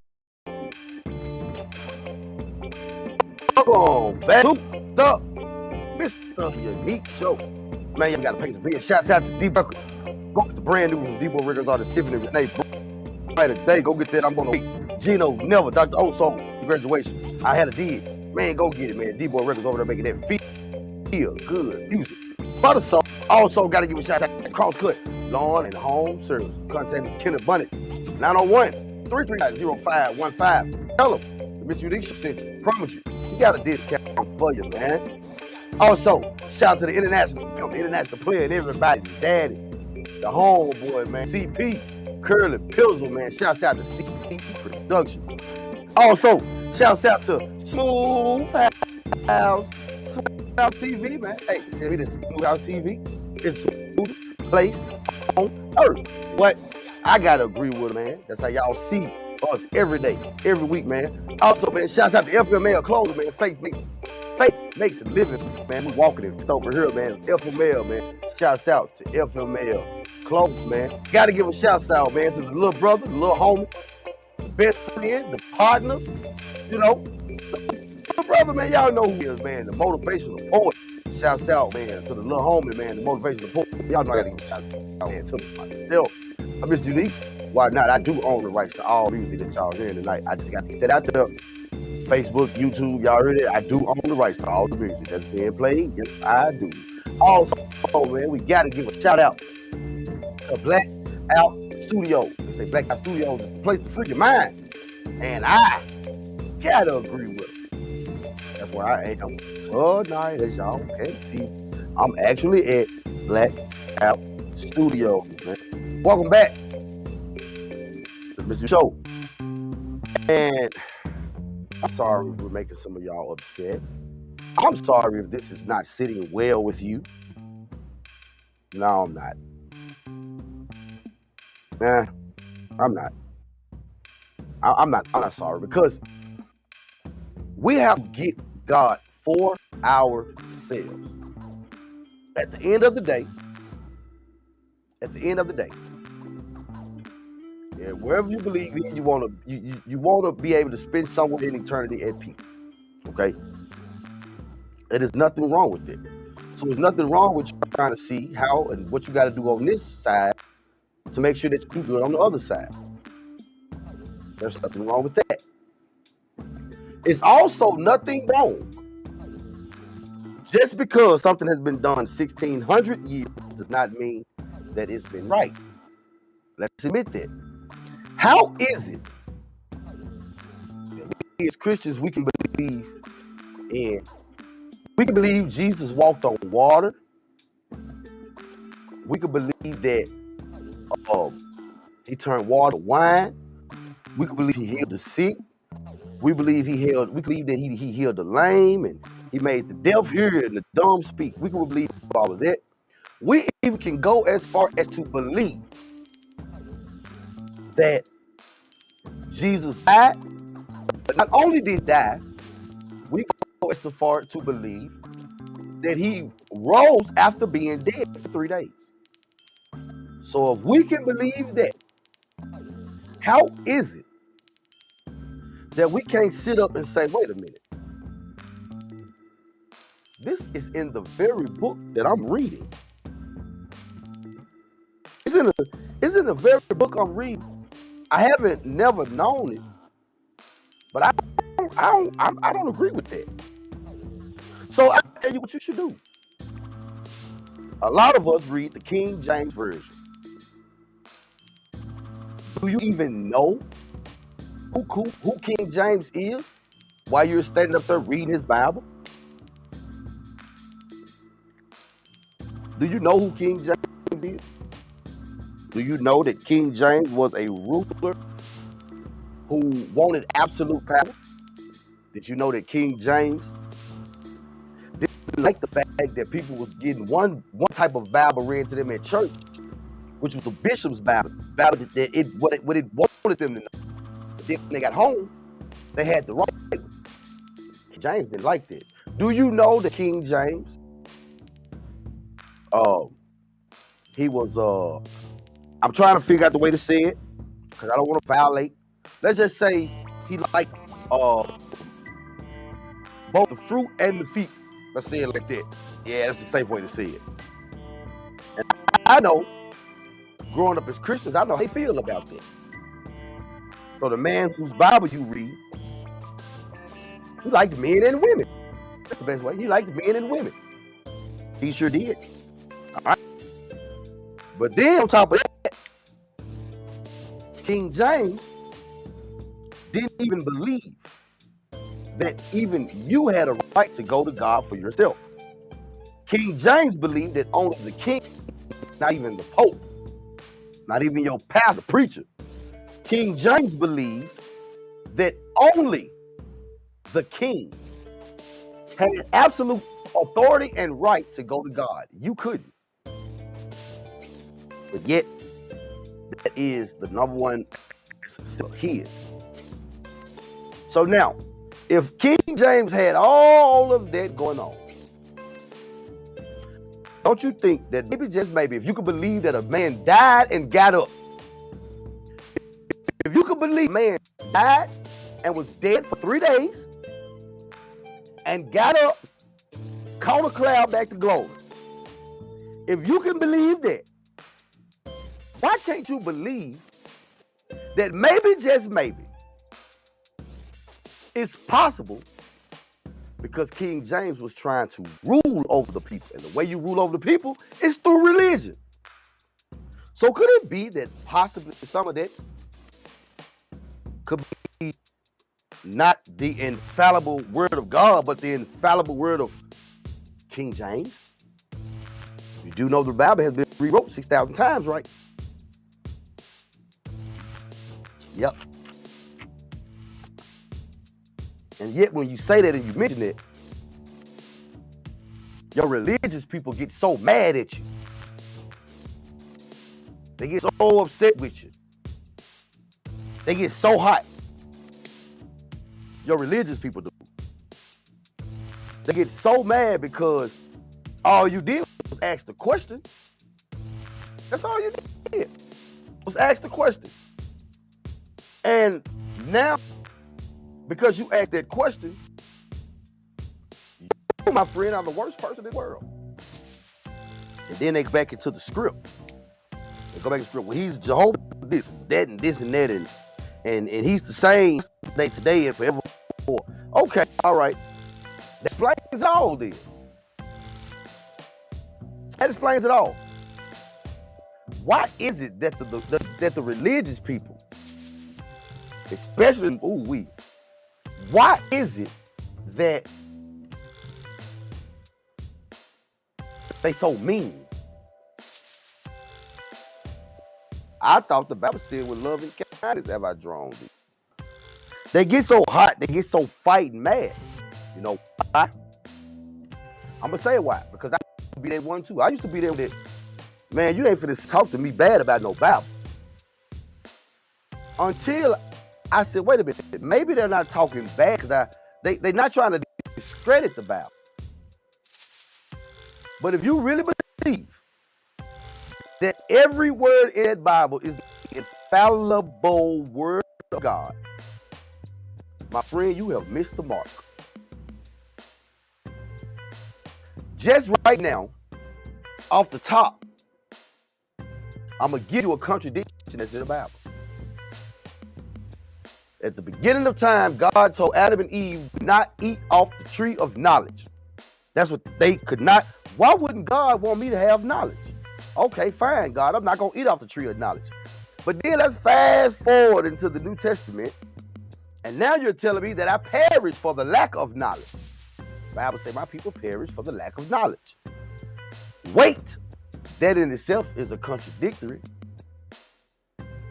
Welcome back to the MrUnique Show. Man, you gotta pay some bills. Shouts out to DBoy Records. Go get the brand new from DBoy Records artist Tiffany Renee. Right today, go get that. I'm gonna wait. Gino Never, Dr. Oso, graduation. I had a did. Man, go get it, man. DBoy Records over there making that feel good music. For the song, also gotta give a shout out to CrossCut, lawn and home service. Contact me, Kenneth Bunnet, 901-339-0515. Tell them the MrUnique Show sent you. Promise you, he got a discount for you, man. Also, shout out to the international player and everybody, daddy, the homeboy, man, CP, Curly Pizzle, man. Shouts out to CP Productions. Also, shouts out to SmooveHouseTV, man. Hey, tell me this SmooveHouseTV is the smoothest place on earth. What? I gotta agree with it, man. That's how y'all see us every day, every week, man. Also, man, shouts out to FML Clothing, man. Faith makes a living, man. We walking it over here, man. FML, man. Shouts out to FML Clothing, man. Gotta give a shout out, man, to the little brother, the little homie, the best friend, the partner, you know. The brother, man, y'all know who he is, man. The motivational poet. Shouts out, man, to the little homie, man, the motivational poet. Y'all know I gotta give a shout out, man, to myself. I'm MrUnique. Why not? I do own the rights to all music that y'all hearing tonight. I just got to get that out there. Facebook, YouTube, y'all heard it. I do own the rights to all the music that's being played. Yes, I do. Also, man, we got to give a shout out to Black Out Studio. It's say Black House Studios is the place to free your mind. And I gotta agree with him. That's where I am tonight, as y'all can see. I'm actually at Black House Studios, man. Welcome back to Mr. Show. And I'm sorry if we're making some of y'all upset. I'm sorry if this is not sitting well with you. No, I'm not. Nah, I'm not. I'm not sorry, because we have to get God for ourselves. At the end of the day, yeah, wherever you believe in, you want to be able to spend somewhere in eternity at peace. Okay? There's nothing wrong with it. So there's nothing wrong with you trying to see how and what you got to do on this side to make sure that you do good on the other side. There's nothing wrong with that. It's also nothing wrong. Just because something has been done 1,600 years does not mean that it's been right. Let's admit that. How is it that we as Christians, we can believe in, we can believe Jesus walked on water. We can believe that he turned water to wine. We can believe he healed the sick. We believe that he healed the lame, and he made the deaf hear and the dumb speak. We can believe all of that. We even can go as far as to believe that Jesus died, but not only did he die, we can go as far to believe that he rose after being dead for 3 days. So if we can believe that, how is it that we can't sit up and say, wait a minute, this is in the very book that I'm reading. It's in the very book I'm reading. I haven't never known it, but I don't agree with that. So I tell you what you should do. A lot of us read the King James Version. Do you even know who King James is while you're standing up there reading his Bible? Do you know who King James is? Do you know that King James was a ruler who wanted absolute power? Did you know that King James didn't like the fact that people was getting one type of Bible read to them at church, which was the bishop's Bible, what it wanted them to know. But then when they got home, they had the right one. James didn't like that. Do you know that King James, he was, I'm trying to figure out the way to say it, because I don't want to violate. Let's just say he liked both the fruit and the feet. Let's say it like that. Yeah, that's a safe way to say it. And I know, growing up as Christians, I know how they feel about that. So the man whose Bible you read, he liked men and women. That's the best way. He liked men and women. He sure did. All right. But then on top of that, King James didn't even believe that even you had a right to go to God for yourself. King James believed that only the king, not even the pope, not even your pastor, preacher. King James believed that only the king had absolute authority and right to go to God. You couldn't. But yet, that is the number one, still his. So now, if King James had all of that going on, don't you think that maybe, just maybe, if you could believe that a man died and got up, if you could believe a man died and was dead for 3 days and got up, caught a cloud back to glory, if you can believe that, why can't you believe that maybe, just maybe, it's possible, because King James was trying to rule over the people. And the way you rule over the people is through religion. So could it be that possibly some of that could be not the infallible word of God, but the infallible word of King James. You do know the Bible has been rewrote 6,000 times, right? Yep. And yet when you say that and you mention it, your religious people get so mad at you. They get so upset with you. They get so hot. Your religious people do. They get so mad because all you did was ask the question. That's all you did, was ask the question. And now, because you asked that question, you, my friend, are the worst person in the world. And then they go back into the script. They go back to the script. Well, he's Jehovah, this, that, and this, and that, and he's the same today and forever. Okay, all right. That explains it all then. That explains it all. Why is it that the religious people, especially why is it that they so mean? I thought the Bible said with love and kindness have I drawn thee. They get so hot, they get so fighting mad. You know why? I'm gonna say why. Because I used to be that one too. I used to be there with that, man, you ain't finna talk to me bad about no Bible. Until I said, wait a minute, maybe they're not talking bad because they're not trying to discredit the Bible. But if you really believe that every word in that Bible is the infallible word of God, my friend, you have missed the mark. Just right now, off the top, I'm going to give you a contradiction that's in the Bible. At the beginning of time, God told Adam and Eve not eat off the tree of knowledge. That's what they could not. Why wouldn't God want me to have knowledge? Okay, fine, God, I'm not going to eat off the tree of knowledge. But then let's fast forward into the New Testament. And now you're telling me that I perish for the lack of knowledge. The Bible says my people perish for the lack of knowledge. Wait, that in itself is a contradictory.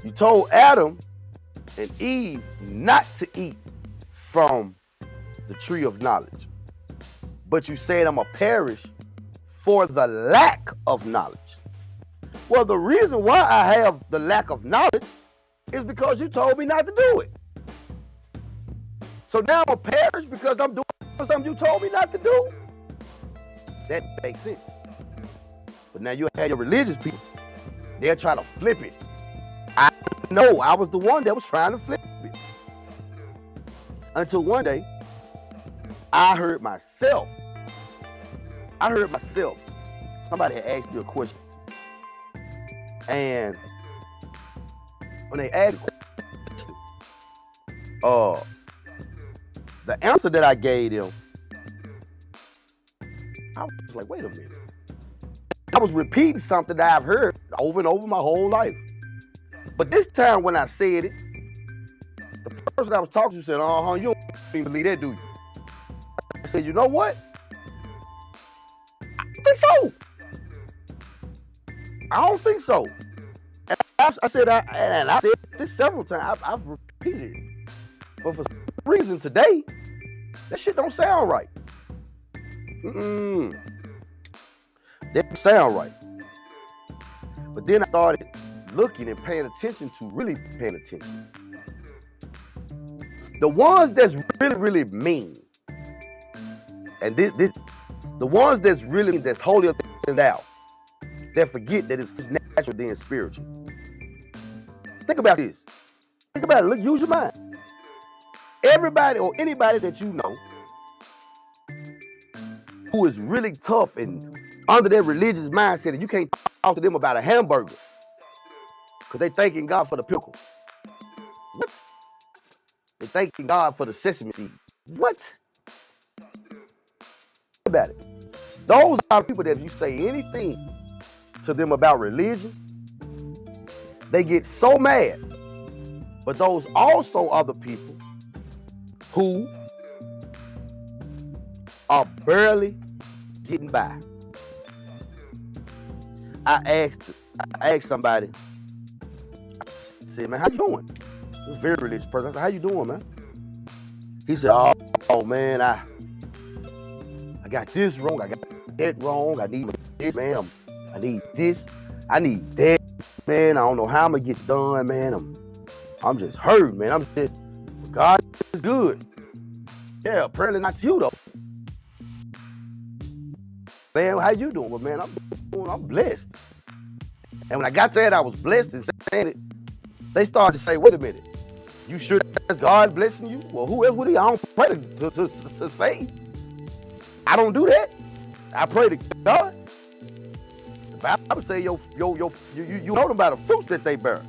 You told Adam and Eve not to eat from the tree of knowledge. But you said I'm going to perish for the lack of knowledge. Well, the reason why I have the lack of knowledge is because you told me not to do it. So now I'm going to perish because I'm doing something you told me not to do? That makes sense. But now you have your religious people. They're trying to flip it. I know I was the one that was trying to flip it. Until one day, I heard myself. Somebody had asked me a question. And when they asked the question, the answer that I gave them, I was like, wait a minute. I was repeating something that I've heard over and over my whole life. But this time when I said it, the person I was talking to said, you don't even believe that, do you? I said, you know what? I don't think so. I don't think so. And I said this several times. I've repeated it. But for some reason today, that shit don't sound right. That don't sound right. But then I started looking and paying attention to really paying attention. The ones that's really, really mean, and the ones that's really, that's holier than thou, that forget that it's natural then spiritual. Think about this. Think about it. Look, use your mind. Everybody or anybody that you know who is really tough and under their religious mindset, and you can't talk to them about a hamburger because they thanking God for the pickle. What? They thanking God for the sesame seed. What? Think about it. Those are people that if you say anything to them about religion, they get so mad But those also are the people who are barely getting by. I asked somebody, I said, man, how you doing? He was a very religious person. I said, how you doing, man? He said, oh man, I got this wrong, I got that wrong, I need this, man, I need this, I need that, man, I don't know how I'm gonna get it done, man, I'm just hurt, man, God is good. Yeah, apparently not to you though. Man, how you doing? Well, man, I'm blessed. And when I got to that, I was blessed and saying it. They started to say, wait a minute, you sure that's God blessing you? Well, who else would he? I don't pray to say. I don't do that. I pray to God. The Bible say you know them by the fruits that they bear.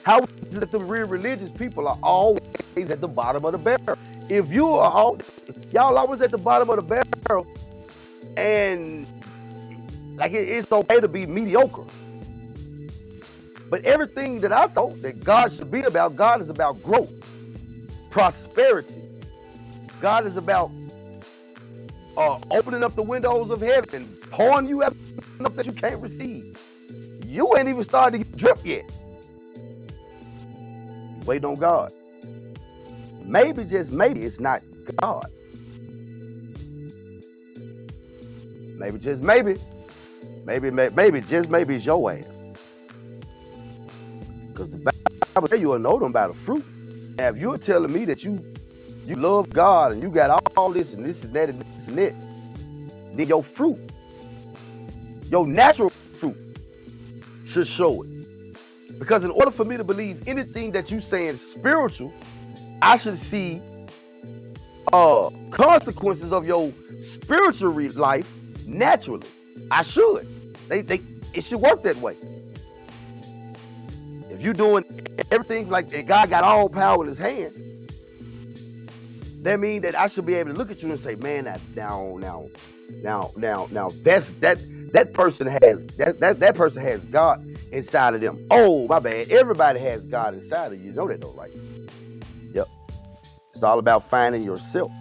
How is it that the real religious people are always at the bottom of the barrel? If you are y'all always at the bottom of the barrel, and like it's okay to be mediocre. But everything that I thought that God should be about, God is about growth, prosperity. God is about opening up the windows of heaven and pouring you out enough that you can't receive. You ain't even started to get drip yet. Waiting on God. Maybe, just maybe, it's not God. Maybe, just maybe. Maybe, just maybe it's your ass. Because the Bible says you will know them by the fruit. And if you're telling me that you love God and you got all this and this and that and this and that, then your fruit, your natural fruit, should show it. Because in order for me to believe anything that you saying spiritual, I should see consequences of your spiritual life naturally. I should. It should work that way. If you're doing everything like that, God got all power in his hand, that means that I should be able to look at you and say, man, now, that person has God inside of them. Oh, my bad. Everybody has God inside of you. You know that though, right? Yep. It's all about finding yourself.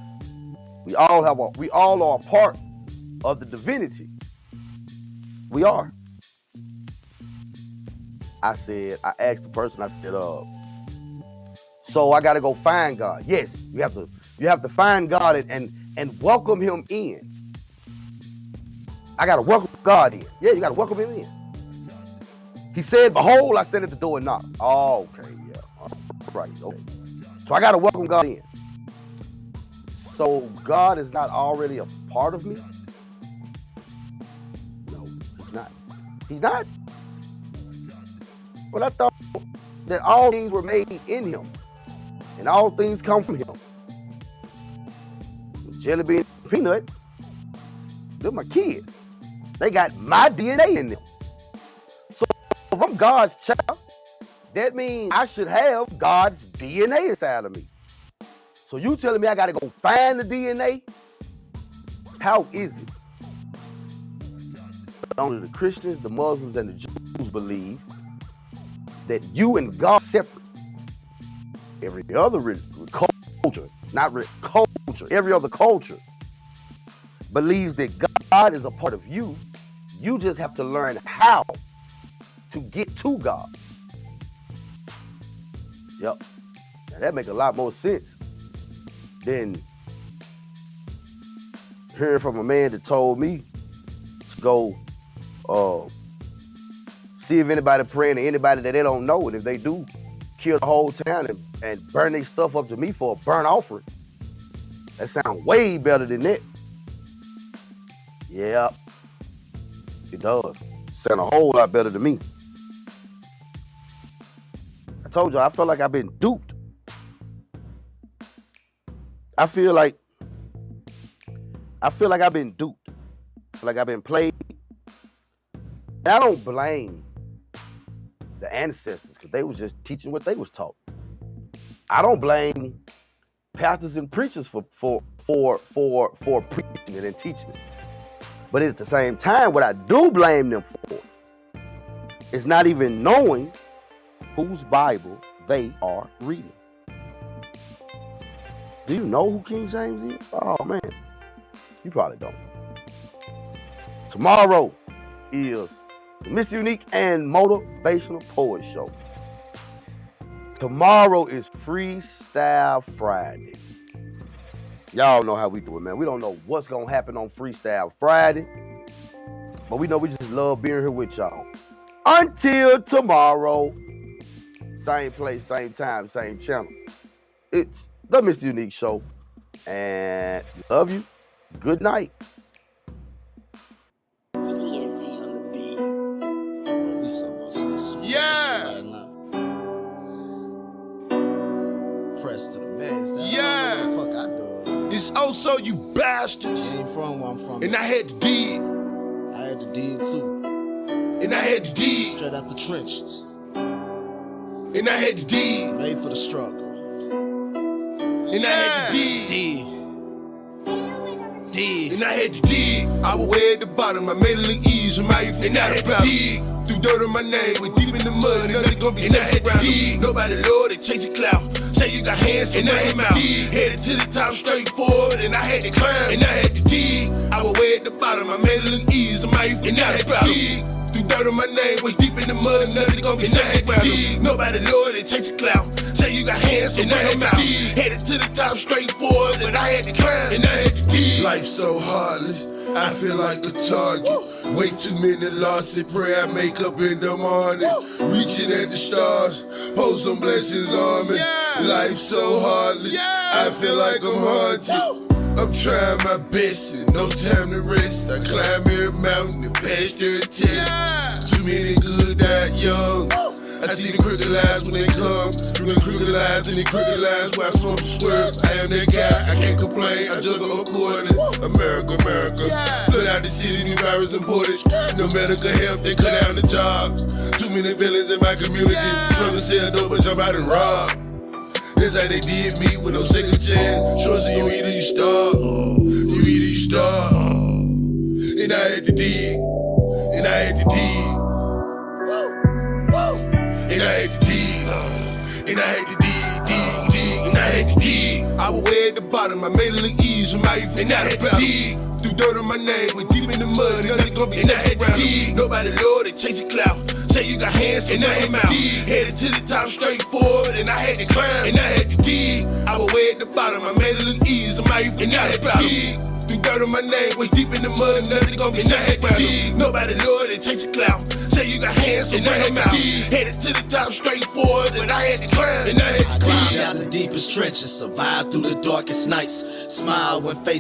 We all are a part of the divinity. We are. I asked the person, I said, so I gotta go find God. Yes, you have to find God and welcome him in. I gotta welcome God in. Yeah, you gotta welcome him in. He said, behold, I stand at the door and knock. Oh, okay, yeah. All right, okay. So I gotta welcome God in. So God is not already a part of me? No, he's not. He's not. Well, I thought that all things were made in him, and all things come from him. Jelly bean, peanut, they're my kids. They got my DNA in them. So if I'm God's child, that means I should have God's DNA inside of me. So you telling me I gotta go find the DNA? How is it? Only the Christians, the Muslims, and the Jews believe that you and God separate. Every other culture, every other culture believes that God is a part of you. You just have to learn how to get to God. Yep. Now that makes a lot more sense than hearing from a man that told me to go see if anybody praying to anybody that they don't know, and if they do, kill the whole town and burn their stuff up to me for a burnt offering. That sounds way better than that. Yeah, it does. Sound a whole lot better to me. I told you, I feel like I've been duped. I feel like I've been duped. I feel like I've been played. And I don't blame the ancestors because they was just teaching what they was taught. I don't blame pastors and preachers for preaching it and teaching it. But at the same time, what I do blame them for is not even knowing whose Bible they are reading. Do you know who King James is? Oh man, you probably don't. Tomorrow is the MrUnique and Motivational Poet Show. Tomorrow is Freestyle Friday. Y'all know how we do it, man. We don't know what's gonna happen on Freestyle Friday, but we know we just love being here with y'all. Until tomorrow, same place, same time, same channel. It's the MrUnique Show, and love you. Good night. Yeah. Press to the max. Yeah. What the fuck I do? It's also you bastards. Ain't from where I'm from. And I had to dig. I had to dig too. And I had to dig. Straight out the trenches. And I had to dig. Made for the struggle. And I had to dig. And I had to dig. I was way at the bottom. I made it look easy. My youth, and I had to dig. Threw dirt on my name. Went deep in the mud. Nothing gonna be safe around me. Nobody Lord, they chase a clout. Say you got hands, and I ain't out. Headed to the top, straight forward, and I had to climb. And I had to dig. I was way at the bottom. I made it look easy. My youth, and I had to dig. Threw dirt on my name. Went deep in the mud. Nothing gonna be safe around me. Nobody Lord, they chase a clout. Say you got hands, and I ain't out. Headed to the top, straight forward, but I had to climb. And I had to dig. Life's so heartless, I feel like a target. Way too many losses, pray I make up in the morning. Reaching at the stars, hold some blessings on me. Life's so heartless, I feel like I'm haunted. I'm trying my best and no time to rest. I climb every mountain and pass their test. Too many good died young. I see the crooked lies when they come. Through the crooked lies and the crooked lies where I smoke the swerve. I am that guy, I can't complain. I juggle according. America, America. Flood out the city, new virus imported. No medical help, they cut down the jobs. Too many villains in my community. Trying to sell dope, but jump out and rob. That's how they did me with no second chance. Sure, so you eat or you starve. You eat or you starve. And I had to dig. And I had to dig. And I had to dig, and I had to dig, and I had to dig. I was way at the bottom, I made it look easy, my youth, and I had to dig. Threw dirt on my name, went deep in the mud, nothing gonna be safe around me. Nobody Lord, they chase a clout. Say you got hands, and I ain't out. Headed to the top, straight forward, and I had to climb, and I had to dig. I was way at the bottom, I made it look easy, my youth, and I had to dig. Threw dirt on my name, went deep in the mud, nothing gonna be safe around me. Nobody Lord, they chase a clout. Say you got hands, and I ain't out. Headed to the top, straight forward, but I had to climb, and I had to dig. Out the deepest trenches, survive through the darkest nights. Smile when face